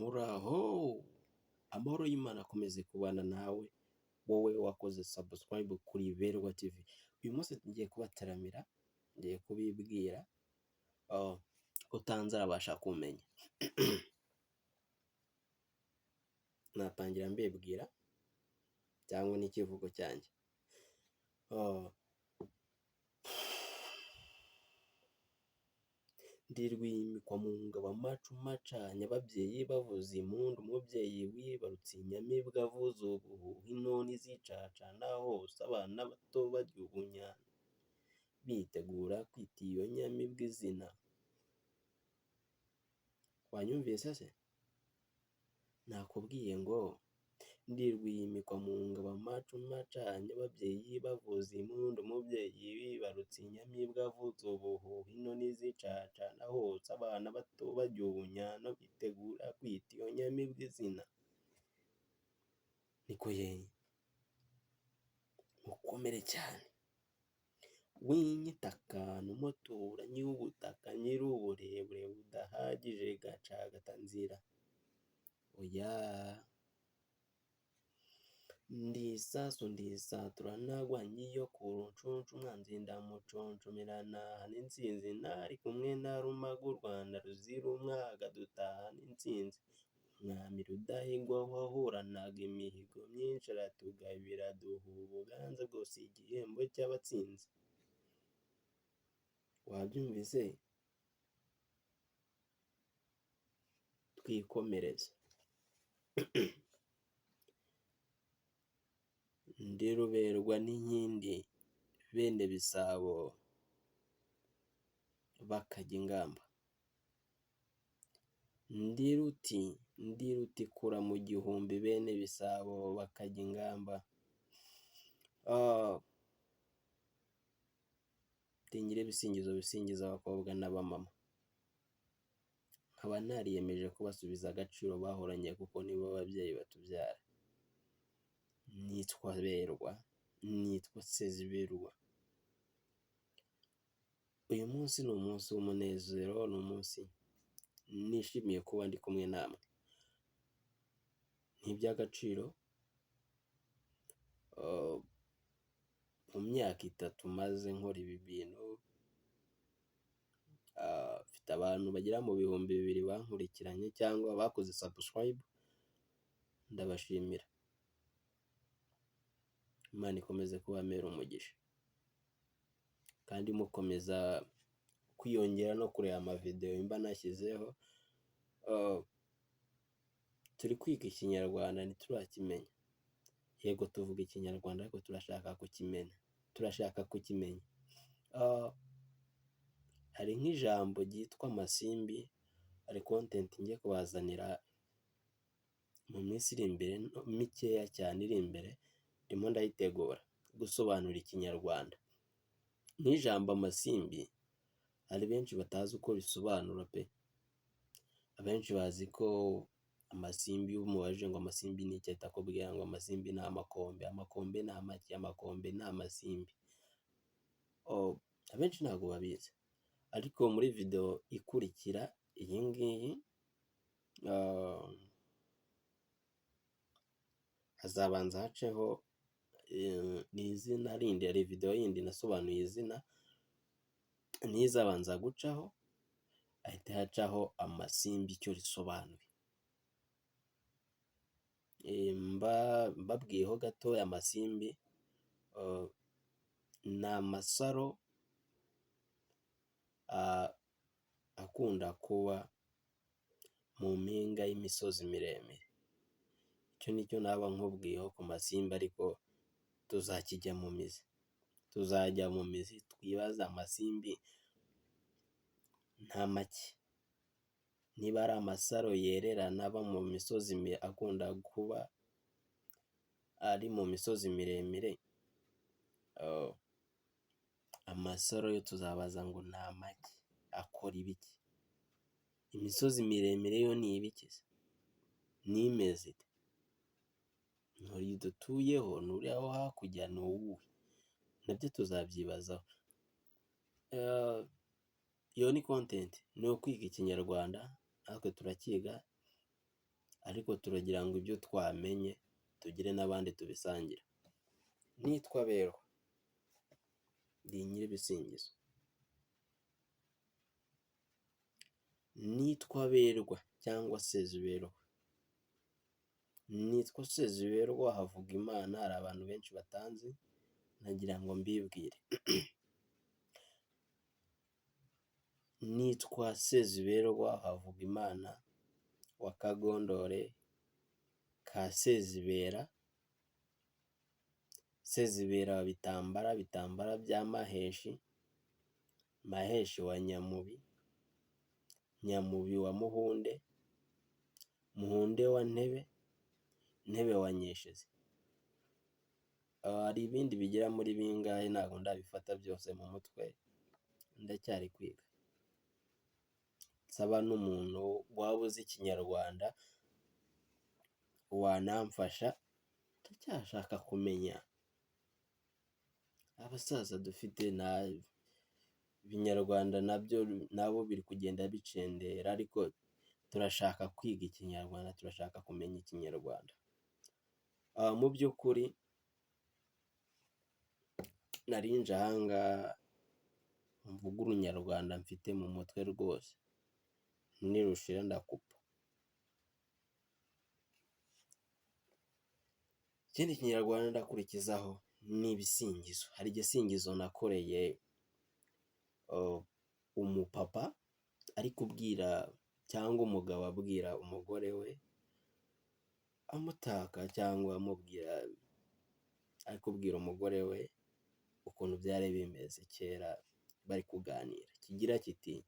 Muraho, amahoro y'Imana akomeze kubana nawe, wowe wakoze subscribe kuri Berwa TV. Uyu munsi ngiye kubataramira, ngiye kubibwira, utanze arabasha kumenya. Natangira mbibwira cyangwa n'ikivugo cyanjye. Ndi rwimikwa mu ngabo amacu macanye, ababyeyi bavuza impundu, umubyeyi wibarutse inyamibwa avuza ubuhuha, inoni zicacana hose, abana bato barya ubunyana, bitegura kwita iyo nyamibwa izina. Wanyumvise se? Nakubwiye ngo ndi rwimikwa mu ngabo amacu macanye, ababyeyi bavuza impundu, umubyeyi wibarutse inyamibwa avuza ubuhuha, inoni zicacana hose, abana bato barya ubunyana, bitegura kwita iyo nyamibwa izina. Niko yeye, mukomere cyane. Winyita akantu umuturanyi w'ubutaka, nyiri uburebure budahagije, gacagata nzira. Oya, ndi isasu ndi isatura ntagwanye iyo ku rucunshu, umwanzi ndamuconcomerana n'intsinzi, ntari kumwe na rumaga u Rwanda ruzira umwaga, dutahana intsinzi. Umwami Rudahigwa wahoranaga imihigo myinshi, aratugabira duha ubuganza, bwose igihembo cy'abatsinzi. Wabyumvise? Twikomereze. Ndi ruberwa n'inkindi, bene Bisabo bakajya ingamba. Ndi rutikura mu gihumbi, bene Bisabo bakajya ingamba. Tingira ibisingizo bisingiza abakobwa n'abamama. Nkaba nariyemeje kubasubiza agaciro bahoranye, kuko nibo babyeyi batubyara. Nitwa Berwa, nitwa Seziberwa. Uyu munsi ni umunsi w'umunezero, ni umunsi nishimiye kuba ndi kumwe namwe. Ni iby'agaciro, mu myaka 3 maze nkora ibi bintu, mfite abantu bagera mu bihumbi 2 bankurikiranye cyangwa bakoze subscribe. Ndabashimira. Imana ikomeze kubamera umugisha, kandi mukomeza kwiyongera no kureba amavideo mba nashyizeho. Turi kwiga ikinyarwanda ntiturakimenya. Yego tuvuga ikinyarwanda ariko turashaka kukimenya. Hari nk'ijambo ryitwa amasimbi, hari content ngiye kubazanira mu minsi iri imbere, mikeya cyane iri imbere, ndimo ndayitegura gusobanura ikinyarwanda. N'ijambo amasimbi hari benshi batazi uko bisobanura pe. Abenshi bazi ko amasimbi, iyo umubajije ngo amasimbi ni iki, ahita akubwira ngo amasimbi ni amakombe, amakombe ni amaki, amakombe ni amasimbi. Abenshi ntabwo babizi, ariko muri video ikurikira iyi ngiyi hazabanza haceho n'izina rindi. Hari video yindi nasobanuye izina, n'izabanza gucaho ahita hacaho amasimbi icyo risobanuye. Mbabwiyeho gatoya. Amasimbi ni amasaro akunda kuba mu mpinga y'imisozi miremire. Icyo nicyo naba nkubwiyeho ku masimbi, ariko tuzajya mu mizi twibaza amasimbi nta make. Niba ari amasaro yererana aba mu misozi, akunda kuba ari mu misozi miremire, amasaro yo tuzabaza ngo ni amaki, akora ibiki? Imisozi miremire yo ni ibiki se? Ni imeze ite? Nturi dutuyeho, nturi aho hakurya, ni uwuhe? Nabyo tuzabyibazaho. Iyo ni content, ni ukwiga ikinyarwanda, natwe turakiga. ariko turagira ngo ibyo twamenye tugire n'abandi tubisangira. Nitwa Berwa, ndi nyir'ibisingizo. Nitwa Berwa cyangwa Seziberwa. Nitwa Seziberwa Havugimana, hari abantu benshi batanzi, nagira ngo mbibwire. Nitwa Seziberwa Havugimana wa Kagondore ka Sezibera, Sezibera wa Bitambara, Bitambara bya Maheshi, Maheshi wa Nyamubi, Nyamubi wa Muhunde, Muhunde wa Ntebe, Ntebe wa Nyeshezi. Hari ibindi bigera muri bingahe ntabwo ndabifata byose mu mutwe, ndacyari kwiga. Nsaba n'umuntu waba uzi Ikinyarwanda wanamfasha, ndacyashaka kumenya. Abasaza dufite nta Ibinyarwanda nabyo nabo biri kugenda bicendera, ariko turashaka kwiga Ikinyarwanda, turashaka kumenya Ikinyarwanda. Mu by'ukuri narinje aha ngaha mvuga urunyarwanda mfite mu mutwe rwose, nirushira ndakupa. Ikindi Kinyarwanda ndakurikizaho ni ibisingizo. Hari igisingizo nakoreye umupapa ari kubwira cyangwa umugabo abwira umugore we amutaka, cyangwa amubwira, ari kubwira umugore we ukuntu byari bimeze kera bari kuganira. Kigira kiti: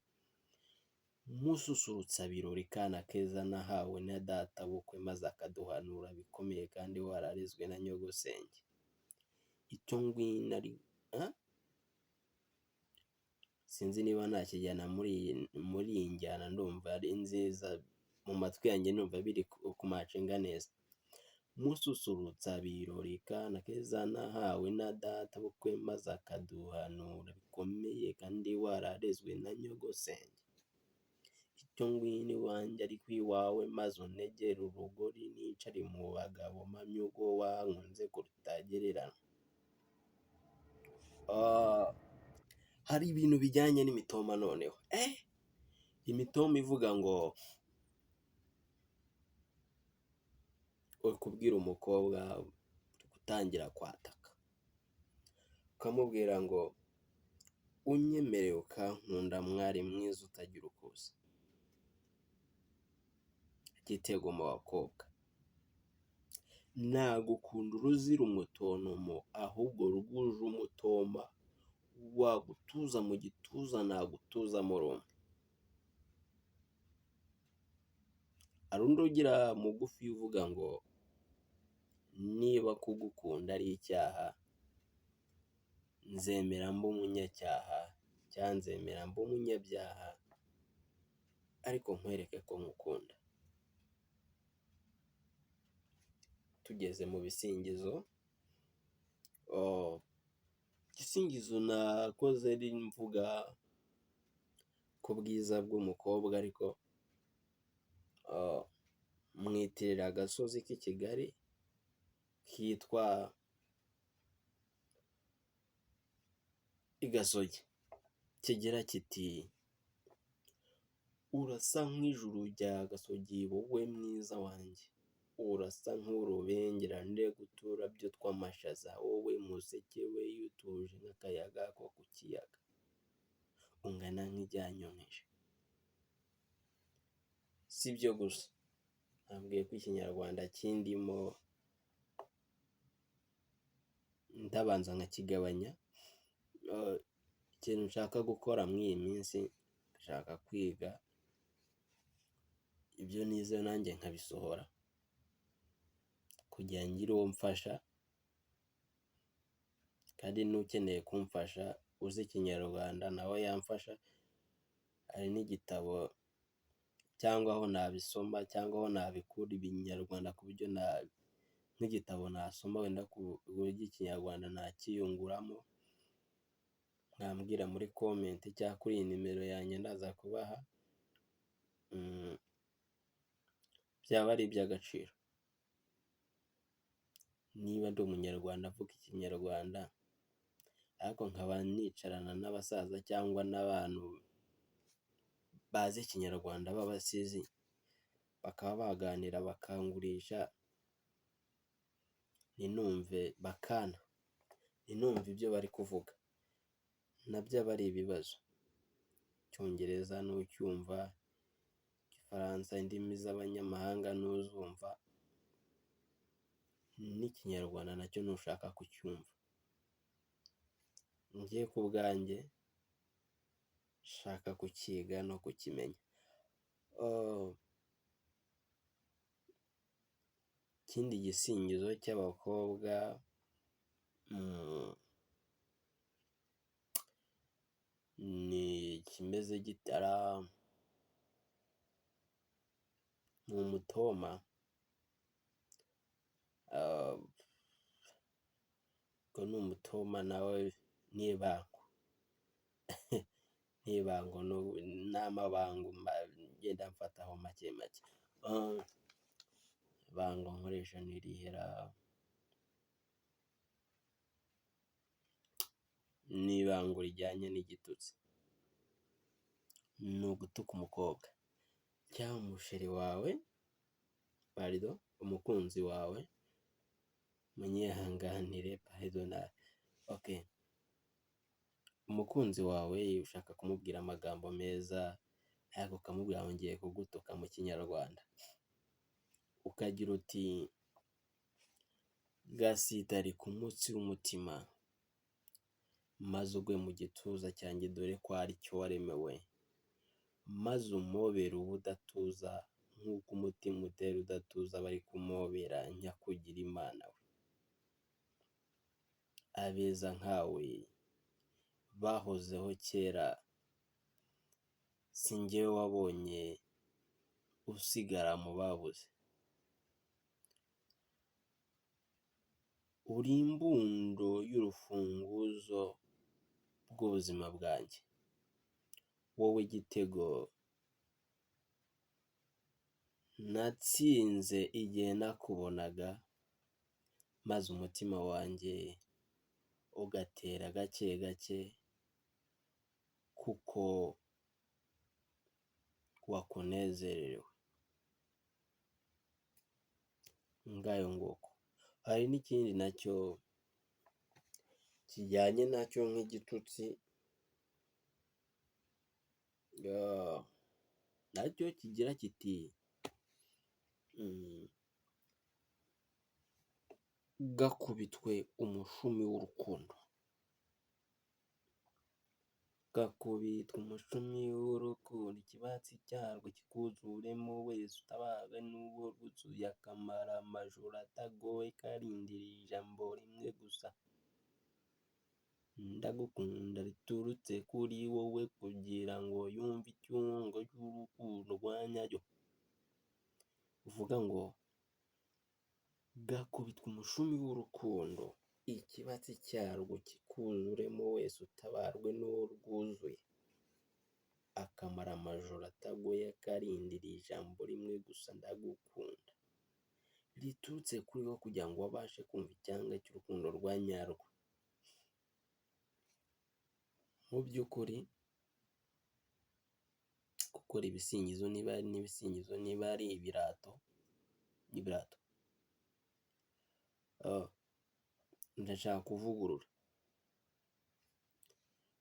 mususurutsa birori kana keza nahawe na data bukwe, maze akaduhanura bikomeye kandi wararezwe na nyogosenge. Icyo ngwino ari sinzi niba nakijyana muri iyi njyana, ndumva ari nziza mu matwi yanjye, ndumva biri kumacinga neza. Mususurutsa birori kana keza nahawe na data bukwe, maze akaduhanura bikomeye kandi wararezwe na nyogosenge. Icyo ngwino iwanjye ariko iwawe, maze untegere urugori, nicare mu bagabo mpamye ubwo wankunze kurutagererana. Hari ibintu bijyanye n'imitoma noneho. Imitoma ivuga ngo uri kubwira umukobwa gutangira kwataka, ukamubwira ngo unyemereye ukankunda mwari mwiza utagira ukuza. Igitego mu bakobwa: nagukunda uruzira umutontomo, ahubwo rwuje umutoma, wagutuza mu gituza nagutuza mu rumwe. Hari undi ugira mugufi uvuga ngo niba kugukunda ari icyaha, nzemera mba umunyacyaha, cyangwa nzemera mba umunyabyaha, ariko nkwereke ko nkukunda. Tugeze mu bisingizo, igisingizo nakoze mvuga ku bwiza bw'umukobwa, ariko mwitirira agasozi k'i Kigali kitwa i Gasogi. Kigira kiti: urasa nk'ijuru rya Gasogi wowe mwiza wanjye, urasa nk'urubengerane rw'uturabyo tw'amashaza, wowe museke we utuje nk'akayaga ko ku kiyaga, ungana nk'ijyanyonkeje. Si byo gusa, nabwiye ko Ikinyarwanda kindimo ndabanza nkakigabanya. Ikintu nshaka gukora muri iyi minsi, ndashaka kwiga ibyo nize nanjye nkabisohora, kugira ngire uwo mfasha, kandi n'ukeneye kumfasha uzi Ikinyarwanda nawe yamfasha. Hari n'igitabo cyangwa aho nabisoma cyangwa aho nabikura Ibinyarwanda, ku buryo nk'igitabo nasoma wenda ku buryo Ikinyarwanda nakiyunguramo, mwambwira muri comment cyangwa kuri iyi nimero yanjye ndaza kubaha. byaba ari iby'agaciro. Niba ndi umunyarwanda avuga ikinyarwanda ariko nkaba nicarana n'abasaza cyangwa n'abantu bazi ikinyarwanda b'abasizi, bakaba baganira bakangurisha, ntinumve ibyo bari kuvuga, nabyo aba ari ibibazo. Icyongereza ntucyumva, Igifaransa, indimi z'abanyamahanga ntuzumva, n'Ikinyarwanda nacyo ntushaka kucyumva. Njye ku bwanjye nshaka kukiga no kukimenya. Ikindi gisingizo cy'abakobwa ni ikimeze gitara, ni umutoma. Ubwo ni umutoma nawe n'ibango. N'ibango n'amabango ngenda mfataho make make. Ibango nkoresha ni irihera, n'ibango rijyanye n'igitutsi. Ni ugutuka umukobwa cyangwa umusheri wawe, umukunzi wawe, munyihanganire, umukunzi wawe ushaka kumubwira amagambo meza ariko ukamubwira ngo ngiye kugutuka mu kinyarwanda, ukagira uti gasitari ku munsi w'umutima, maze ugwe mu gituza cyanjye dore ko ari cyo waremewe, maze umobere ubudatuza nk'uko umutima utera udatuza bari kumobera nyakugira Imana we. Abeza nkawe bahozeho kera, si njyewe wabonye usigara mu babuze. Uri imbundo y'urufunguzo rw'ubuzima bwanjye, wowe gitego natsinze igihe nakubonaga, maze umutima wanjye ugatera gake gake kuko wakunezerewe. Ngayo nguko. Hari n'ikindi nacyo kijyanye nacyo nk'igitutsi, nacyo kigira kiti gakubitwe umushumi w'urukundo. Gakubitwa umushumi w'urukundo, ikibatsi cyarwo kikuzuremo wese utabawe n'uwo rwuzuye akamara amajoro atagoye, karindiriye ijambo rimwe gusa. Ndagukunda riturutse kuri wowe kugira ngo yumve icyungo cy'urukundo rwa nyaryo. Uvuga ngo gakubitwa umushumi w'urukundo, ikibatsi cyarwo kikuzuremo wese utabarwe n'uwo rwuzuye, akamara amajoro atagoye karindiriye ijambo rimwe gusa, ndagukunda riturutse kuri wowe kugira ngo babashe kumva icyanga cy'urukundo rwa nyarwo. Mu by'ukuri gukora ibisingizo, niba ari n'ibisingizo, niba ari ibirato, ndashaka kuvugurura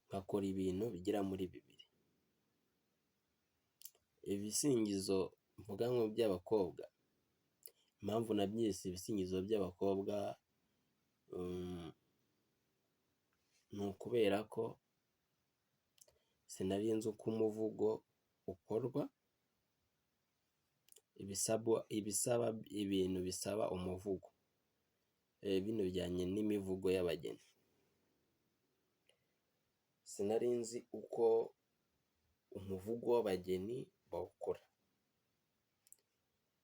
nkakora ibintu bigera muri bibiri. Ibisingizo mvuga ngo by'abakobwa, impamvu nabyise ibisingizo by'abakobwa ni ukubera ko sinari nzi uko umuvugo ukorwa, ibintu bisaba umuvugo, bino bijyanye n'imivugo y'abageni. Sinari nzi uko umuvugo w'abageni bawukora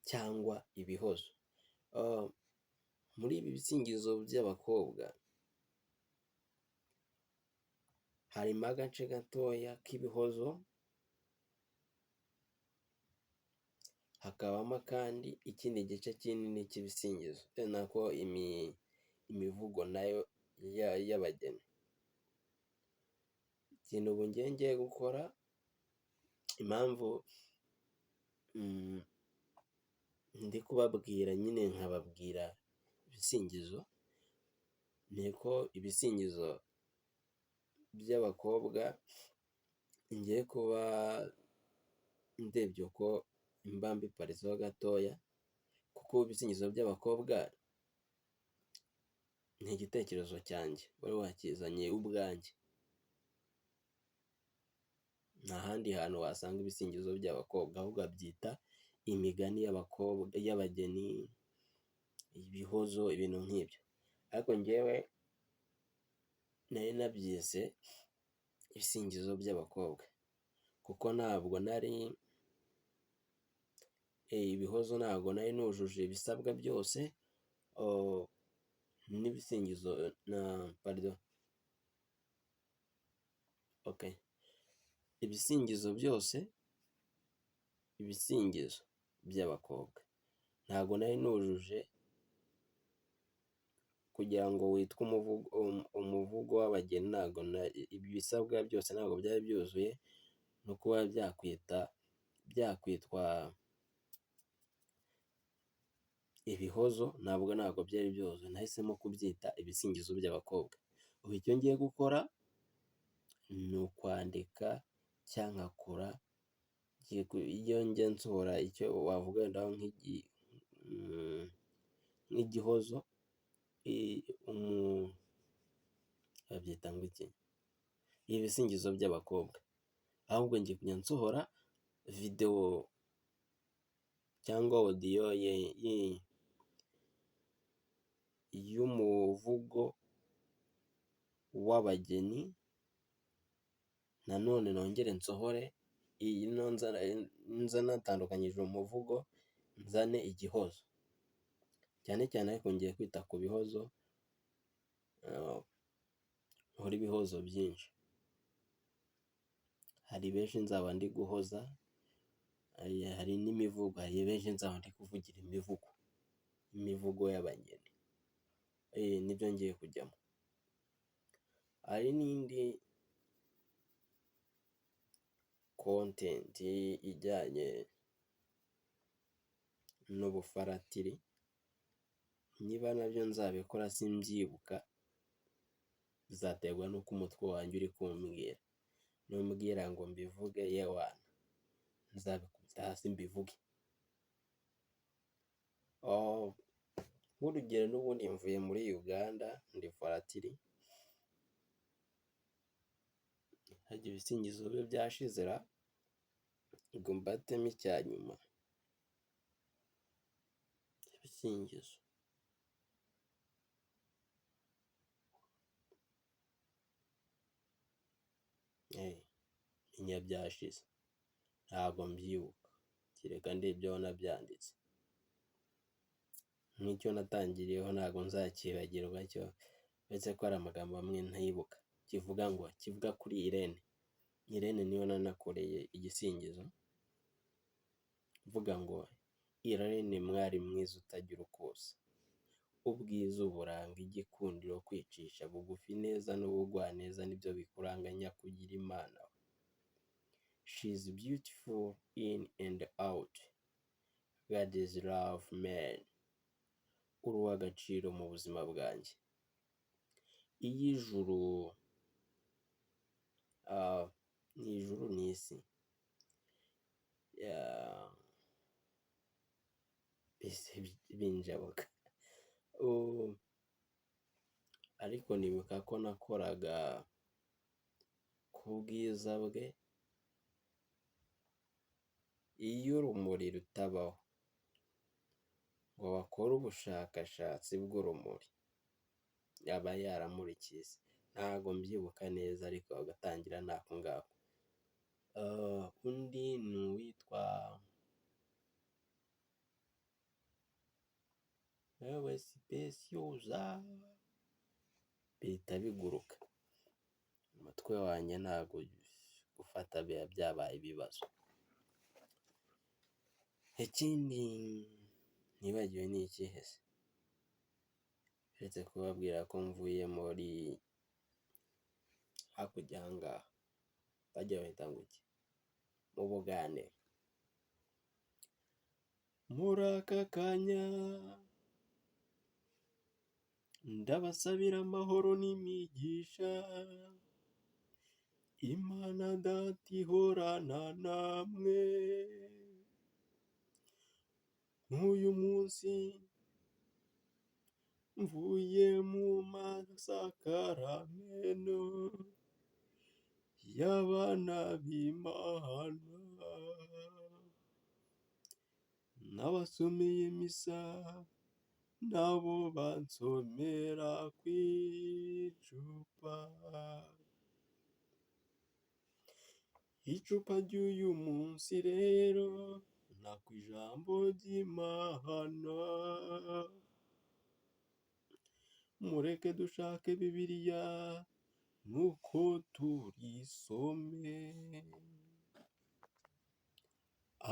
cyangwa ibihozo. Muri ibi bisingizo by'abakobwa harimo agace gatoya k'ibihozo, hakabamo kandi ikindi gice kinini cy'ibisingizo nako imivugo nayo y'abageni. Ikintu ubu ngiye gukora, impamvu ndi kubabwira nyine nkababwira ibisingizo, ni ko ibisingizo by'abakobwa ngiye kuba ndebye uko mba mbiparizeho gatoya, kuko ibisingizo by'abakobwa ni igitekerezo cyanjye wari wakizanye ubwanjye. Nta handi hantu wasanga ibisingizo by'abakobwa, ahubwo babyita imigani y'abakobwa y'abageni, ibihozo, ibintu nk'ibyo. Ariko njyewe nari nabyise ibisingizo by'abakobwa, kuko ntabwo nari ibihozo ntabwo nari nujuje ibisabwa byose, n'ibisingizo ibisingizo byose, ibisingizo by'abakobwa ntabwo nari nujuje kugira ngo witwe umuvugo w'abageni, ntabwo ibisabwa byose ntabwo byari byuzuye, no kuba byakwitwa ibihozo ntabwo byari byuzuye, nahisemo kubyita ibisingizo by'abakobwa. Ubu icyo ngiye gukora ni ukwandika cyangwa nkakora, iyo njya nsohora icyo wavuga wenda nk'igihozo, babyita ngo iki, ibisingizo by'abakobwa, ahubwo ngiye kujya nsohora videwo cyangwa audio y'umuvugo w'abageni, nanone nongere nsohore nza natandukanyije umuvugo, nzane igihozo cyane cyane, ariko ngiye kwita ku bihozo, nkore ibihozo byinshi. Hari benshi nzaba ndi guhoza, hari n'imivugo, hari benshi nzaba ndi kuvugira imivugo y'abageni, nibyo ngiye kujyamo. Hari n'indi content ijyanye n'ubufaratiri, niba nabyo nzabikora simbyibuka, bizaterwa n'uko umutwe wanjye uri kumbwira. Numbwira ngo mbivuge, yewana nzabikubita hasi mbivuge. Nk'urugero, n'ubundi mvuye muri Uganda, ndi faratiri, harya ibisingizo byo byashize ra, ngo mbatemo icya nyuma, ibisingizo menya byashize, ntabwo mbyibuka, kereka ndebye aho nabyanditse. Nk'icyo natangiriyeho ntabwo nzakibagirwa cyo, uretse ko hari amagambo amwe ntibuka, kivuga kuri Irene niyo nanakoreye igisingizo, mvuga ngo Irene mwari mwiza utagira uko usa, ubwiza, uburanga, igikundiro, kwicisha bugufi, neza n'ubugwaneza nibyo bikuranga, nyakugira Imana. She is beautiful in and out, God is love man, uri uw'agaciro mu buzima bwanjye. Iy'ijuru n'ijuru n'isi, binjabuka, ariko nibuka ko nakoraga ku bwiza bwe. Iyo urumuri rutabaho ngo bakore ubushakashatsi bw'urumuri, yaba yaramurikiye isi. Ntabwo mbyibuka neza, ariko agatangira n'ako ngako. Undi ni uwitwa ewe sipesiyoza, bihita biguruka, umutwe wanjye ntabwo gufata biba byabaye ibibazo. Ikindi nibagiwe ni ikihe se? Uretse kubabwira ko mvuye muri hakurya aha ngaha, bajya bahita ngo iki? Mu Bugande. Muri aka kanya ndabasabira amahoro n'imigisha, Imana Data ihorana namwe. Nk'uyu munsi mvuye mu masakaramentu y'abana b'Imana, n'abasomeye misa nabo bansomera ku icupa. Icupa ry'uyu munsi rero na ku ijambo ry'Imana, mureke dushake Bibiliya nuko turisome.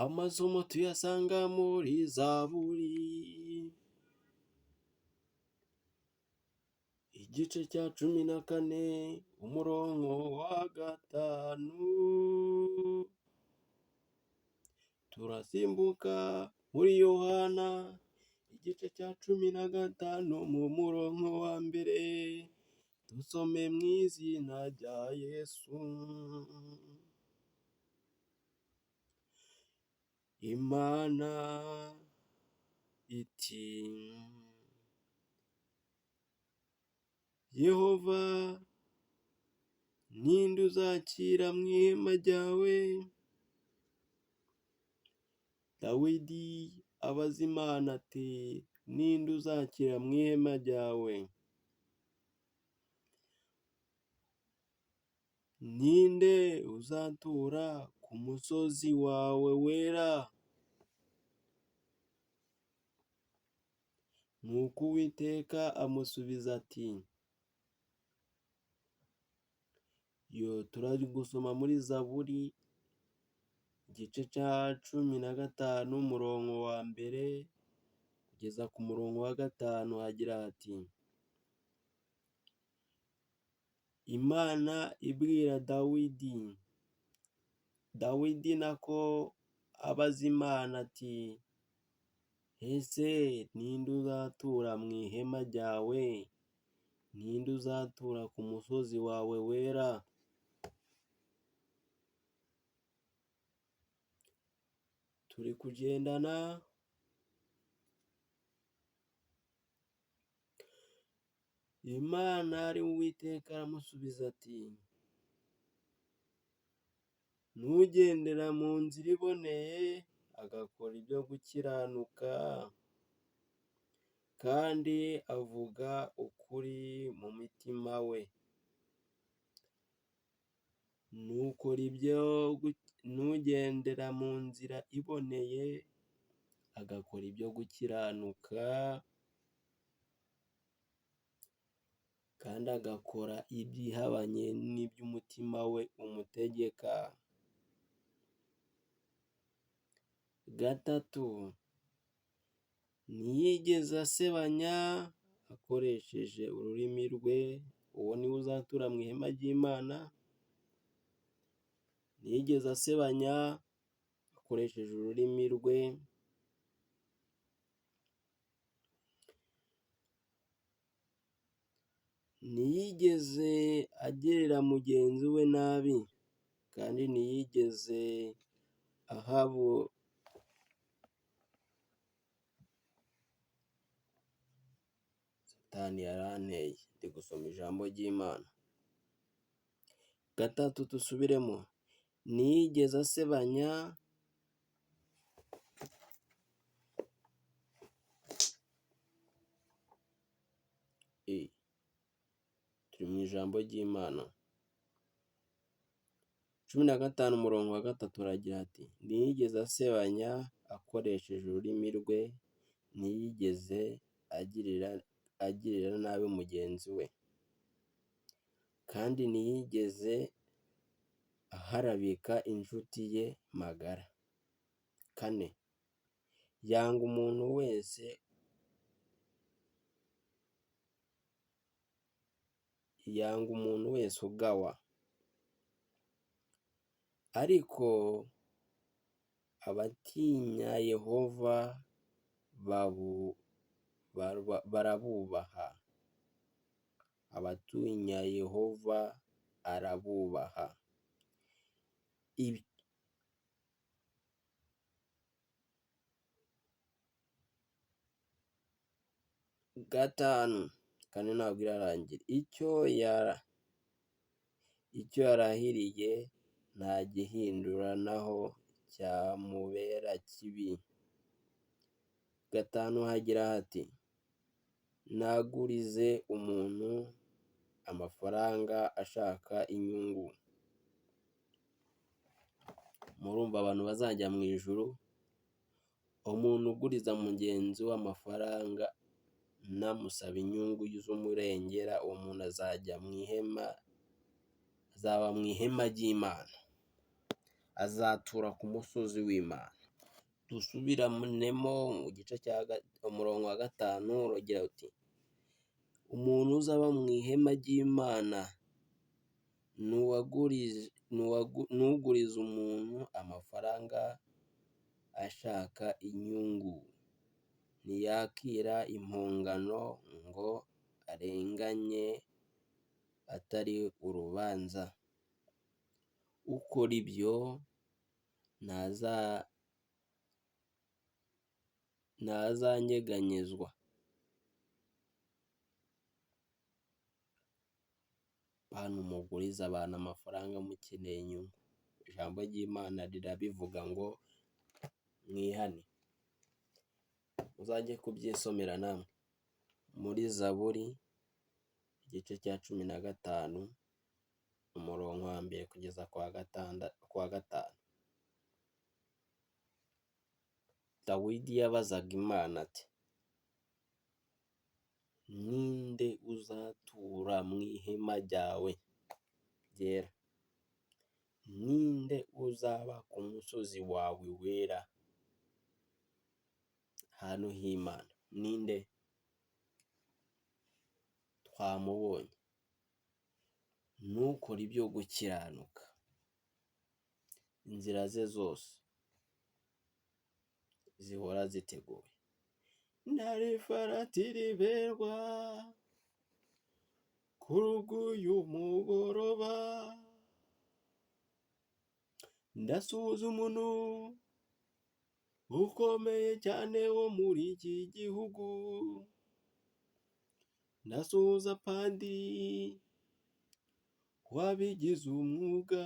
Amasomo tuyasanga muri Zaburi, igice cya 14 umurongo wa 5. Turasimbuka muri Yohana igice cya 15 mu murongo wa 1, dusome mu izina rya Yesu. Imana iti, Yehova ninde uzakira mu ihema ryawe? Dawidi abaza Imana ati, ninde uzakira mu ihema ryawe? Ninde uzatura ku musozi wawe wera? Nuko Uwiteka amusubiza ati, turi gusoma muri Zaburi igice cya 15 umurongo wa 1 kugeza ku murongo wa 5, hagira hati, Imana ibwira Dawidi nako abaza Imana ati, ese ninde uzatura mu ihema ryawe? Ninde uzatura ku musozi wawe wera? Turi kugendana. Imana ari Uwiteka aramusubiza ati, n'ugendera mu nzira iboneye agakora ibyo gukiranuka kandi avuga ukuri mu mutima we, n'ugendera mu nzira iboneye agakora ibyo gukiranuka kandi agakora ibyihabanye n'iby'umutima we umutegeka. 3, ntiyigeze asebanya akoresheje ururimi rwe. Uwo niwe uzatura mu ihema ry'Imana. Ntiyigeze asebanya akoresheje ururimi rwe. Ntiyigeze agirira mugenzi we nabi, kandi ntiyigeze Satani yaranteye ndi gusoma ijambo ry'Imana. 3, dusubiremo. Ntiyigeze asebanya turi mu ijambo ry'Imana. 15 umurongo wa 3 uragira ati, ntiyigeze asebanya akoresheje ururimi rwe, ntiyigeze agirira nabi mugenzi we, kandi ntiyigeze aharabika inshuti ye magara. 4, yanga umuntu wese ugawa, ariko abatinya Yehova barabubaha. Abatinya Yehova arabubaha. Gatanu, kane ntabwo irarangira. Icyo yarahiriye ntagihindura naho cyamubera kibi. Gatanu hagira hati ntagurize umuntu amafaranga ashaka inyungu. Murumva abantu bazajya mu ijuru? Umuntu uguriza mugenzi we amafaranga namusaba inyungu z'umurengera, uwo muntu azaba mu ihema ry'Imana, azatura ku musozi w'Imana. Dusubiranemo mu gice umurongo wa 5 uragira uti umuntu uzaba mu ihema ry'Imana n'uguriza umuntu amafaranga ashaka inyungu, ntiyakira impongano ngo arenganye atari urubanza. Ukora ibyo ntazanyeganyezwa. Bantu muguriza abantu amafaranga mukeneye inyungu, ijambo ry'Imana rirabivuga ngo mwihane. Muzajye kubyisomera namwe muri Zaburi igice cya 15 umurongo wa 1 kugeza kwa 5. Dawidi yabazaga Imana ati ninde uzatura mu ihema ryawe ryera? Ninde uzaba ku musozi wawe wera? Ahantu h'Imana ninde? Twamubonye. Nukora ibyo gukiranuka, inzira ze zose zihora ziteguye. Ntarifara tiriberwa kuruguyu mugoroba, ndasuhuza umuntu ukomeye cyane wo muri iki gihugu, ndasuhuza padiri wabigize umwuga,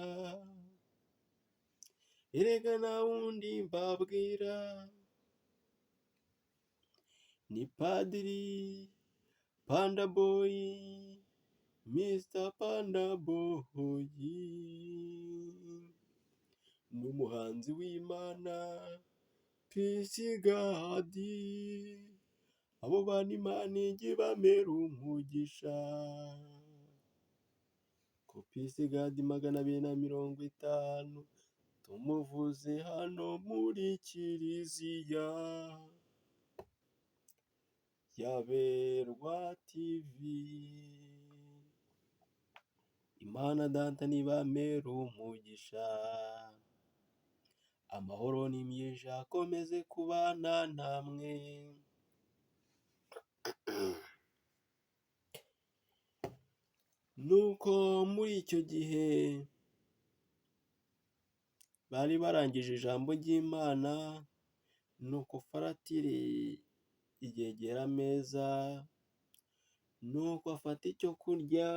erega nta wundi mbabwira ni Padiri Panda Boy, Mr. Panda Boy, n'umuhanzi w'Imana Peace God. Abo bana Imana ijye ibamera umugisha. Ko Peace God 250 tumuvuze hano muri Kiliziya Yaberwa TV. Imana Data nibamera umugisha, amahoro n'imyija akomeze kubana namwe. Nuko muri icyo gihe bari barangije ijambo ry'Imana, nuko faratiri yegera ameza, nuko afata icyo kurya,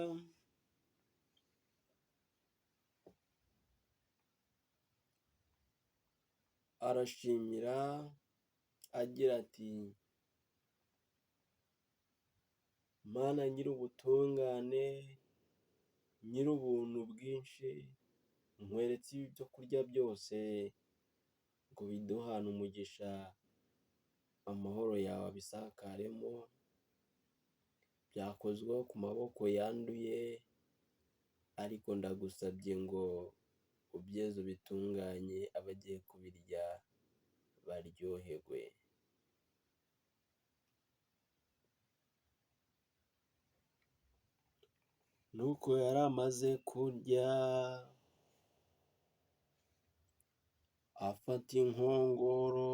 arashimira agira ati Mana nyir'ubutungane, nyir'ubuntu bwinshi, nkweretse ibi byo kurya byose ngo biduhane umugisha, amahoro yawe abisakaremo, byakozweho ku maboko yanduye, ariko ndagusabye ngo ubyeze ubitunganye, abagiye kubirya baryoherwe. nuko yari amaze kurya afata inkongoro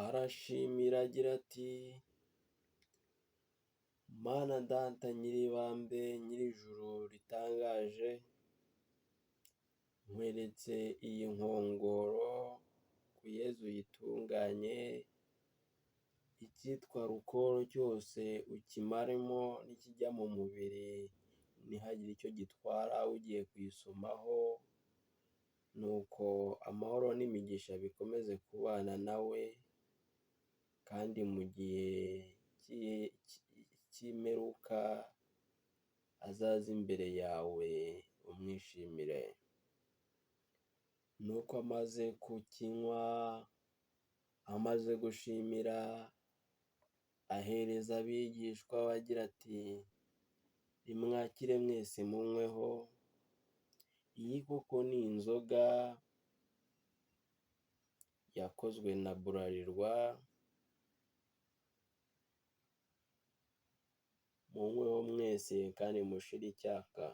arashimira agira ati: Mana Data nyiribambe nyir'ijuru ritangaje, nkweretse iyi nkongoro ku Yezu uyitunganye, icyitwa rukoro cyose ukimaremo n'ikijya mu mubiri ntihagire icyo gitwara ugiye kuyisomaho, nuko amahoro n'imigisha bikomeze kubana nawe, kandi mu gihe cy'imperuka azaze imbere yawe umwishimire. Nuko amaze kukinywa, amaze gushimira, ahereza abigishwa be agira ati: nimwakire mwese munyweho, iyi koko ni inzoga yakozwe na Bralirwa, munyweho mwese kandi mushire icyaka.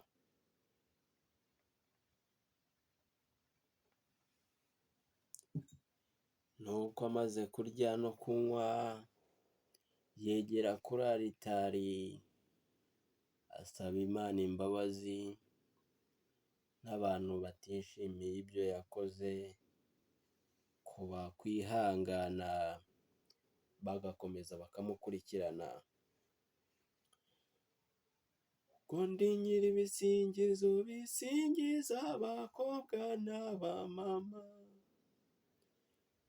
Nuko amaze kurya no kunywa, yegera kuri aritari asaba Imana imbabazi n'abantu batishimiye ibyo yakoze, ko bakwihangana bagakomeza bakamukurikirana. Ngo ndi nyir'ibisingizo bisingiza abakobwa n'abamama,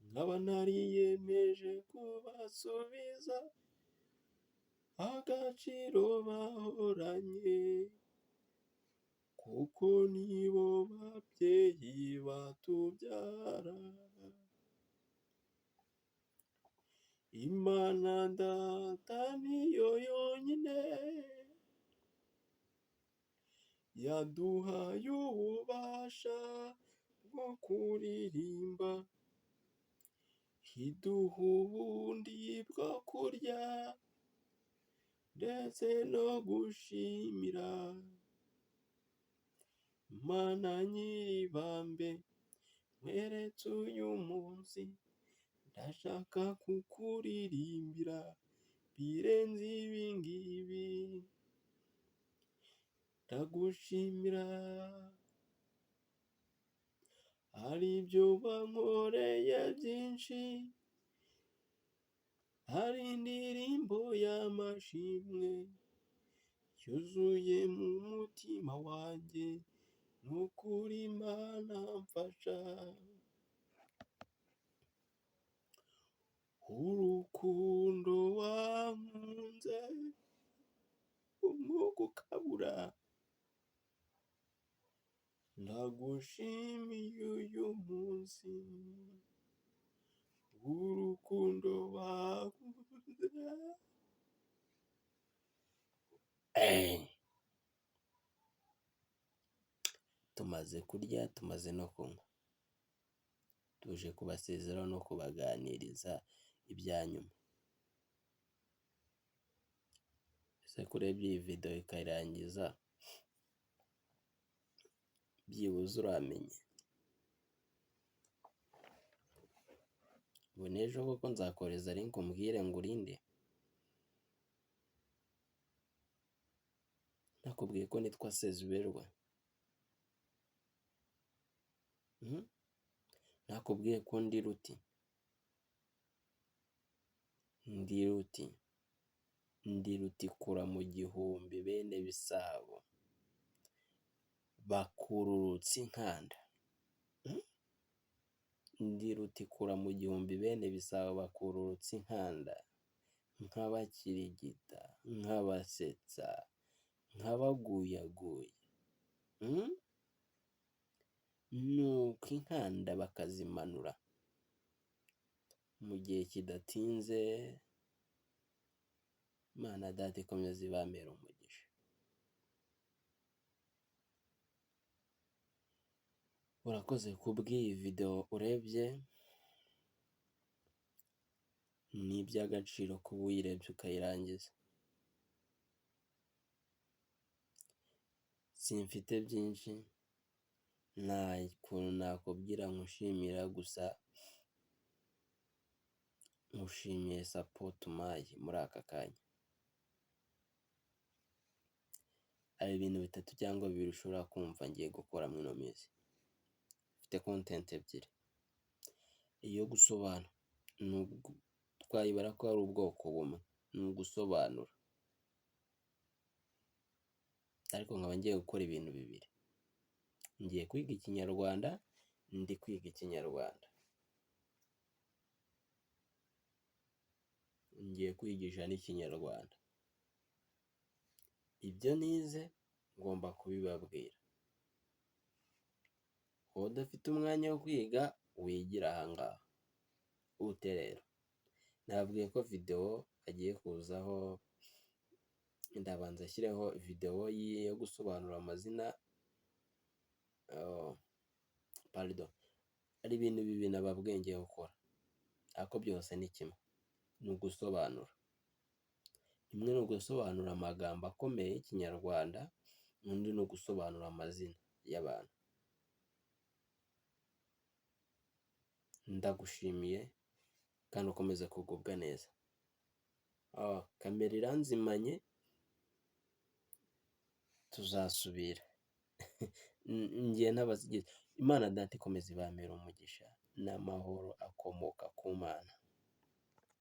nkaba nariyemeje kubasubiza agaciro bahoranye, kuko nibo babyeyi batubyara. Imana Data niyo yonyine yaduhaye ububasha bwo kuririmba, iduha ubundi bwo kurya ndetse no gushimira. Mana nyiribambe nkweretse uyu munsi, ndashaka kukuririmbira birenze ibi ngibi. Ndagushimira hari ibyo wankoreye byinshi, hari indirimbo y'amashimwe yuzuye mu mutima wanjye, nukuri Mana mfasha. Urukundo wankunze umwuka ukabura, ndagushimiye uyu munsi. Urukundo wankunze. Tumaze kurya, tumaze no kunywa, tuje kubasezeraho no kubaganiriza ibya nyuma. Ese kurebye iyi video ikayirangiza, byibuze uramenye? Ubu n'ejo koko nzakoreza link umbwire ngo urinde? Nakubwiye ko nitwa Sezuberwa. Nakubwiye ko ndi Ruti. Ndi Rutikura mu gihumbi bene Bisabo bakururutsa inkanda. Ndi Rutikura mu gihumbi bene Bisabo bakururutsa inkanda, nk'abakirigita, nk'abasetsa, nk'abaguyaguya. Nuko inkanda bakazimanura. Mu gihe kidatinze, Imana Data ikomeze ibamere umugisha. Urakoze kubw'iyi video urebye. ni iby'agaciro kuba uyirebye ukayirangiza. Simfite byinshi, nta kuntu nakubwira nkushimira, gusa nkushimiye support umpaye muri aka kanya. Hari ibintu bitatu cyangwa bibiri ushobora kumva ngiye gukora muri ino minsi. Mfite content ebyiri. Iyo gusobanura, twayibara ko ari ubwoko bumwe, ni ugusobanura. Ariko nkaba ngiye gukora ibintu bibiri. Ngiye kwiga Ikinyarwanda, ndi kwiga Ikinyarwanda. Ngiye kwigisha n'Ikinyarwanda. Ibyo nize ngomba kubibabwira. Wowe udafite umwanya wo kwiga, wigira aha ngaha. Ute rero? Nababwiye ko video hagiye kuzaho, ndabanza ashyireho video yo gusobanura amazina, hari ibintu bibiri nababwiye ngiye gukora, ariko byose ni kimwe, ni ugusobanura. Imwe ni ugusobanura amagambo akomeye y'Ikinyarwanda, undi ni ugusobanura amazina y'abantu. Ndagushimiye kandi ukomeze kugubwa neza. Kamera iranzimanye, tuzasubira. Ngiye n'abazigize. Imana Data ikomeze ibamere umugisha n'amahoro akomoka ku Mana.